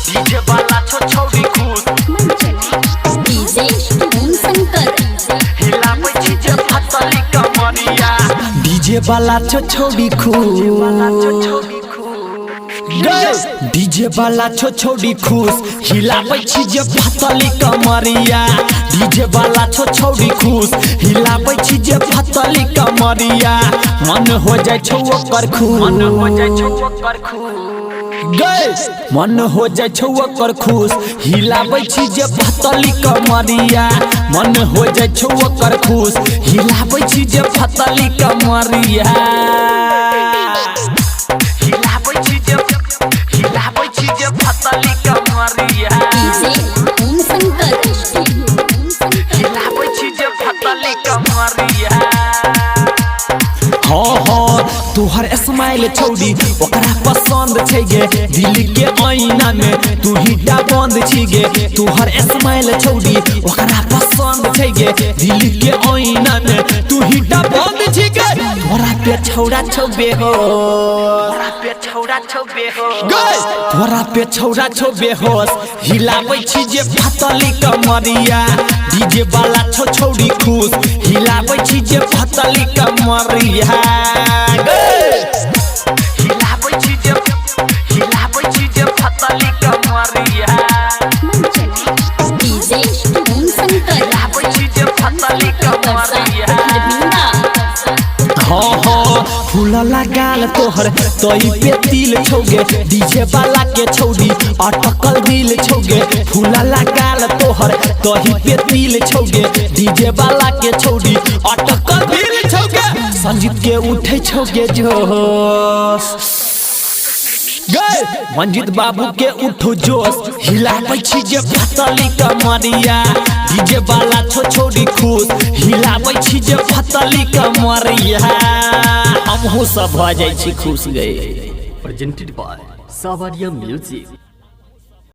DJ वाला छोड़ी खुश डीजे ओम शंकर हिलाबै छी जे फतली कमरिया डीजे वाला छोड़ी खुश डीजे वाला छोड़ी खुश हिलाबै छी जे फतली कमरिया डीजे वाला छोड़ी खुश हिलाबै छी जे फतली कमरिया मन हो जाय छौ ओकर खुश मन हो जाय छौ ओकर खुश हिलाबै छी जे फतली कमरिया मन हो जाय छौ ओकर खुश हिलाबै छी जे फतली कमरिया हिलाबै छी जे फतली कमरिया डीजे ओम शंकर हिलाबै छी जे फतली कमरिया हाँ तोहर स्माइल छौड़ी ओकरा पसंद छै गे दिल के आईना में तू ही बंद छी गे तोहर स्माइल छौड़ी ओकरा पसंद छै गे दिल के आईना में तू ही बंद छी गे तोरा पे छौड़ा छौबे हो तोरा पे छौड़ा छौबे हो हिलाबै छी जे फतली कमरिया डीजे वाला छौड़ी खुश हिलाबै छी जे फतली कमरिया हिलाबै छी जे फतली कमरिया डीजे ओम शंकर हिलाबै छी जे फतली कमरिया हाँ फूल लगाल तोहर तोई पे तिल छौगे डीजे वाला के छौड़ी अटकल दिल छौगे फूल लगाल तोहर तोही पे तिल छौगे डीजे वाला के छौड़ी अटकल दिल छौगे संजीत के उठे छौगे जोश मंजित बाबू के उठो जोश हिलाबै छी जे फतली कमरिया डीजे वाला छोड़ी खुश हिलाबै छी जे फतली कमरिया हमहू सब भ जाय छी खुश गए presented by Savaria Music।